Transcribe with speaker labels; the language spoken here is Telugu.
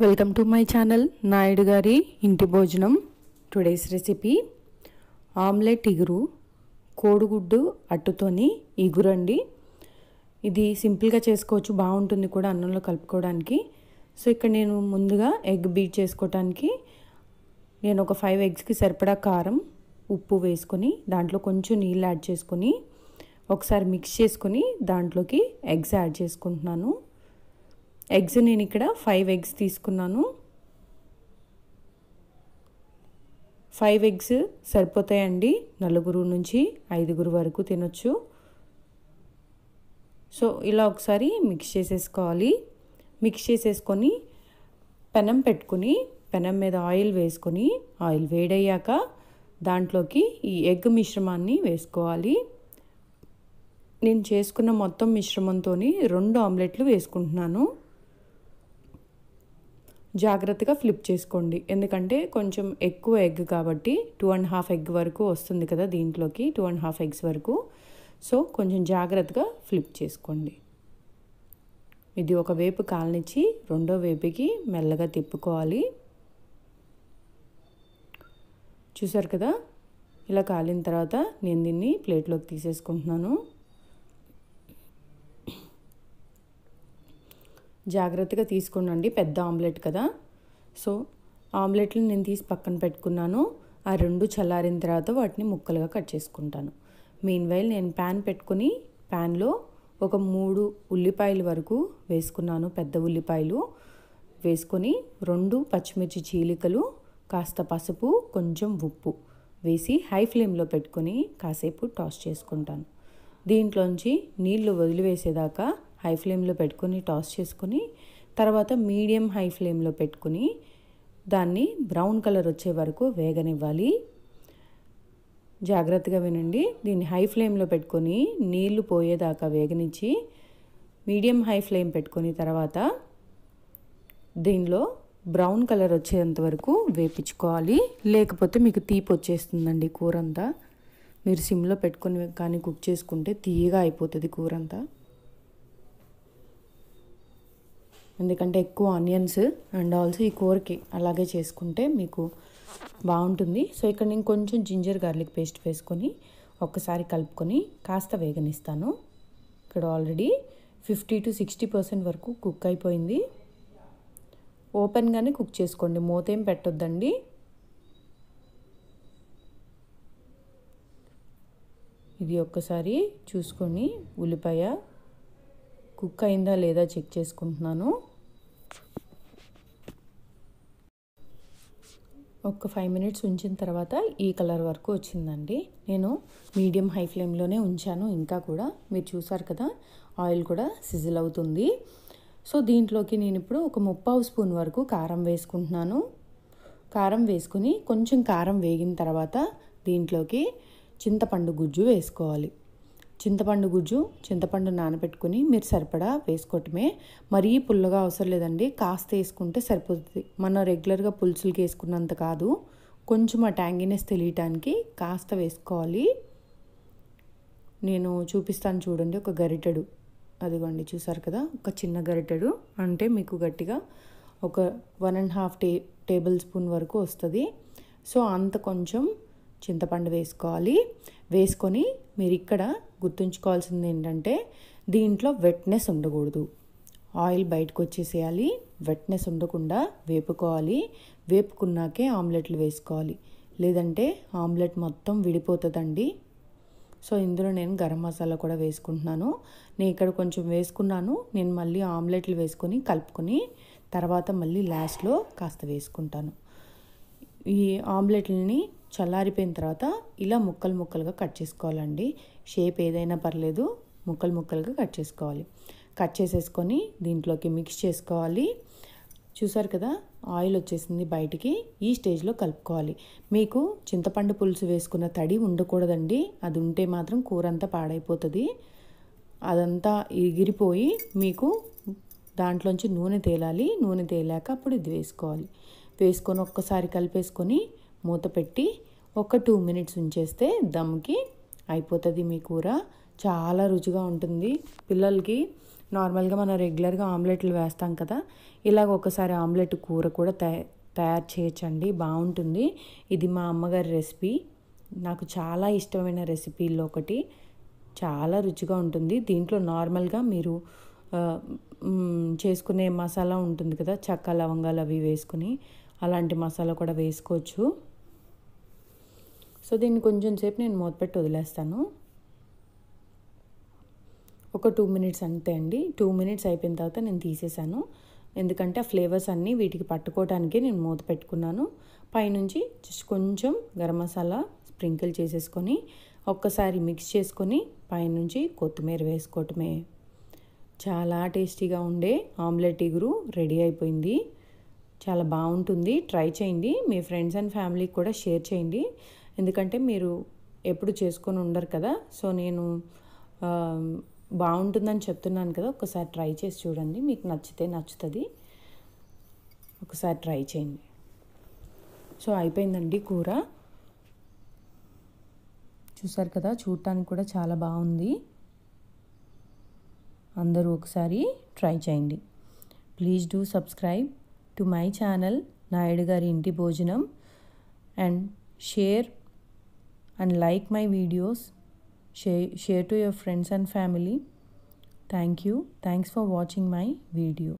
Speaker 1: Welcome to my channel Naidu గారి ఇంటి భోజనం. టుడేస్ రెసిపీ ఆమ్లెట్ ఇగురు, కోడిగుడ్డు అట్టుతోని ఇగురు అండి. ఇది సింపుల్గా చేసుకోవచ్చు, బాగుంటుంది కూడా అన్నంలో కలుపుకోవడానికి. సో ఇక్కడ నేను ముందుగా ఎగ్ బీట్ చేసుకోవడానికి నేను ఒక 5 ఎగ్స్కి సరిపడా కారం, ఉప్పు వేసుకొని దాంట్లో కొంచెం నీళ్ళు యాడ్ చేసుకొని ఒకసారి మిక్స్ చేసుకొని దాంట్లోకి ఎగ్స్ యాడ్ చేసుకుంటున్నాను. ఎగ్స్ నేను ఇక్కడ 5 ఎగ్స్ తీసుకున్నాను. 5 ఎగ్స్ సరిపోతాయండి, 4 నుంచి 5 వరకు తినొచ్చు. సో ఇలా ఒకసారి మిక్స్ చేసేసుకోవాలి. మిక్స్ చేసేసుకొని పెనం పెట్టుకొని పెనం మీద ఆయిల్ వేసుకొని ఆయిల్ వేడయ్యాక దాంట్లోకి ఈ ఎగ్ మిశ్రమాన్ని వేసుకోవాలి. నేను చేసుకున్న మొత్తం మిశ్రమంతో 2 ఆమ్లెట్లు వేసుకుంటున్నాను. జాగ్రత్తగా ఫ్లిప్ చేసుకోండి, ఎందుకంటే కొంచెం ఎక్కువ ఎగ్ కాబట్టి 2.5 ఎగ్ వరకు వస్తుంది కదా దీంట్లోకి, 2.5 ఎగ్స్ వరకు. సో కొంచెం జాగ్రత్తగా ఫ్లిప్ చేసుకోండి. ఇది ఒక వైపు కాలనిచ్చి రెండో వైపుకి మెల్లగా తిప్పుకోవాలి. చూసారు కదా, ఇలా కాలిన తర్వాత నేను దీన్ని ప్లేట్లోకి తీసేసుకుంటున్నాను. జాగ్రత్తగా తీసుకోండి, పెద్ద ఆమ్లెట్ కదా. సో ఆమ్లెట్లు నేను తీసి పక్కన పెట్టుకున్నాను. ఆ 2 చల్లారిన తర్వాత వాటిని ముక్కలుగా కట్ చేసుకుంటాను. మీన్వైల్ నేను ప్యాన్ పెట్టుకుని ప్యాన్లో ఒక 3 ఉల్లిపాయల వరకు వేసుకున్నాను, పెద్ద ఉల్లిపాయలు వేసుకొని 2 పచ్చిమిర్చి చీలికలు, కాస్త పసుపు, కొంచెం ఉప్పు వేసి హై ఫ్లేమ్లో పెట్టుకొని కాసేపు టాస్ చేసుకుంటాను. దీంట్లోంచి నీళ్లు వదిలివేసేదాకా హై ఫ్లేమ్లో పెట్టుకొని టాస్ చేసుకొని తర్వాత మీడియం హై ఫ్లేమ్లో పెట్టుకుని దాన్ని బ్రౌన్ కలర్ వచ్చే వరకు వేగనివ్వాలి. జాగ్రత్తగా వినండి, దీన్ని హై ఫ్లేమ్లో పెట్టుకొని నీళ్లు పోయేదాకా వేగనిచ్చి మీడియం హై ఫ్లేమ్ పెట్టుకొని తర్వాత దీనిలో బ్రౌన్ కలర్ వచ్చేంత వరకు వేపించుకోవాలి. లేకపోతే మీకు తీపి వచ్చేస్తుందండి కూర అంతా. మీరు సిమ్లో పెట్టుకొని కానీ కుక్ చేసుకుంటే తీయగా అయిపోతుంది కూర అంతా, ఎందుకంటే ఎక్కువ ఆనియన్స్ అండ్ ఆల్సో ఈ కూరకి అలాగే చేసుకుంటే మీకు బాగుంటుంది. సో ఇక్కడ నేను కొంచెం జింజర్ గార్లిక్ పేస్ట్ వేసుకొని ఒక్కసారి కలుపుకొని కాస్త వేగనిస్తాను. ఇక్కడ ఆల్రెడీ 50 to 60% వరకు కుక్ అయిపోయింది. ఓపెన్గానే కుక్ చేసుకోండి, మూత ఏం పెట్టొద్దండి. ఇది ఒక్కసారి చూసుకొని ఉల్లిపాయ కుక్ అయిందా లేదా చెక్ చేసుకుంటున్నాను. ఒక 5 మినిట్స్ ఉంచిన తర్వాత ఈ కలర్ వరకు వచ్చిందండి. నేను మీడియం హై ఫ్లేమ్లోనే ఉంచాను. ఇంకా కూడా మీరు చూసారు కదా, ఆయిల్ కూడా సిజిల్ అవుతుంది. సో దీంట్లోకి నేను ఇప్పుడు ఒక 3/4 స్పూన్ వరకు కారం వేసుకుంటున్నాను. కారం వేసుకుని కొంచెం కారం వేగిన తర్వాత దీంట్లోకి చింతపండు గుజ్జు వేసుకోవాలి. చింతపండు నానబెట్టుకుని మీరు సరిపడా వేసుకోవటమే, మరీ పుల్లగా అవసరం లేదండి, కాస్త వేసుకుంటే సరిపోతుంది. మనం రెగ్యులర్గా పులుసులకి వేసుకున్నంత కాదు, కొంచెం ఆ ట్యాంగినెస్ తెలియటానికి కాస్త వేసుకోవాలి. నేను చూపిస్తాను చూడండి, ఒక గరిటెడు, అదిగోండి చూసారు కదా, ఒక చిన్న గరిటెడు అంటే మీకు గట్టిగా ఒక 1.5 టేబుల్ స్పూన్ వరకు వస్తుంది. సో అంత కొంచెం చింతపండు వేసుకోవాలి. వేసుకొని మీరు ఇక్కడ గుర్తుంచుకోవాల్సింది ఏంటంటే దీంట్లో వెట్నెస్ ఉండకూడదు, ఆయిల్ బయటకు వచ్చేసేయాలి. వెట్నెస్ ఉండకుండా వేపుకోవాలి. వేపుకున్నాకే ఆమ్లెట్లు వేసుకోవాలి, లేదంటే ఆమ్లెట్ మొత్తం విడిపోతుందండి. సో ఇందులో నేను గరం మసాలా కూడా వేసుకుంటున్నాను. నేను ఇక్కడ కొంచెం వేసుకున్నాను, నేను మళ్ళీ ఆమ్లెట్లు వేసుకొని కలుపుకొని తర్వాత మళ్ళీ లాస్ట్లో కాస్త వేసుకుంటాను. ఈ ఆమ్లెట్లని చల్లారిపోయిన తర్వాత ఇలా ముక్కలుగా కట్ చేసుకోవాలండి. షేప్ ఏదైనా పర్లేదు, ముక్కలుగా కట్ చేసుకోవాలి. కట్ చేసేసుకొని దీంట్లోకి మిక్స్ చేసుకోవాలి. చూసారు కదా, ఆయిల్ వచ్చేసింది బయటికి. ఈ స్టేజ్లో కలుపుకోవాలి. మీకు చింతపండు పులుసు వేసుకున్న తడి ఉండకూడదండి, అది ఉంటే మాత్రం కూర అంతా పాడైపోతుంది. అదంతా ఎగిరిపోయి మీకు దాంట్లోంచి నూనె తేలాలి. నూనె తేలాక అప్పుడు ఇది వేసుకోవాలి. వేసుకొని ఒక్కసారి కలిపేసుకొని మూత పెట్టి ఒక 2 మినిట్స్ ఉంచేస్తే దమ్కి అయిపోతుంది మీ కూర. చాలా రుచిగా ఉంటుంది. పిల్లలకి నార్మల్గా మనం రెగ్యులర్గా ఆమ్లెట్లు వేస్తాం కదా, ఇలాగ ఒకసారి ఆమ్లెట్ కూర కూడా తయారు చేయొచ్చండి, బాగుంటుంది. ఇది మా అమ్మగారి రెసిపీ, నాకు చాలా ఇష్టమైన రెసిపీల్లో ఒకటి. చాలా రుచిగా ఉంటుంది. దీంట్లో నార్మల్గా మీరు చేసుకునే మసాలా ఉంటుంది కదా, చెక్క లవంగాలు అవి వేసుకుని అలాంటి మసాలా కూడా వేసుకోవచ్చు. సో దీన్ని కొంచెం సేపు నేను మూతపెట్టి వదిలేస్తాను. ఒక 2 మినిట్స్ అంతే అండి. 2 మినిట్స్ అయిపోయిన తర్వాత నేను తీసేసాను. ఎందుకంటే ఆ ఫ్లేవర్స్ అన్నీ వీటికి పట్టుకోవడానికి నేను మూత పెట్టుకున్నాను. పైనుంచి జస్ట్ కొంచెం గరం మసాలా స్ప్రింకిల్ చేసేసుకొని ఒక్కసారి మిక్స్ చేసుకొని పైనుంచి కొత్తిమీర వేసుకోవటమే. చాలా టేస్టీగా ఉండే ఆమ్లెట్ ఇగురు రెడీ అయిపోయింది. చాలా బాగుంటుంది, ట్రై చేయండి. మీ ఫ్రెండ్స్ అండ్ ఫ్యామిలీకి కూడా షేర్ చేయండి. ఎందుకంటే మీరు ఎప్పుడు చేసుకొని ఉండరు కదా, సో నేను బాగుంటుందని చెప్తున్నాను కదా, ఒకసారి ట్రై చేసి చూడండి. మీకు నచ్చితే నచ్చుతుంది, ఒకసారి ట్రై చేయండి. సో అయిపోయిందండి కూర, చూసారు కదా, చూడటానికి కూడా చాలా బాగుంది. అందరూ ఒకసారి ట్రై చేయండి. Please do subscribe to my channel Naidu గారి ఇంటి భోజనం and share and like my videos, share to your friends and family. Thank you. Thanks for watching my video.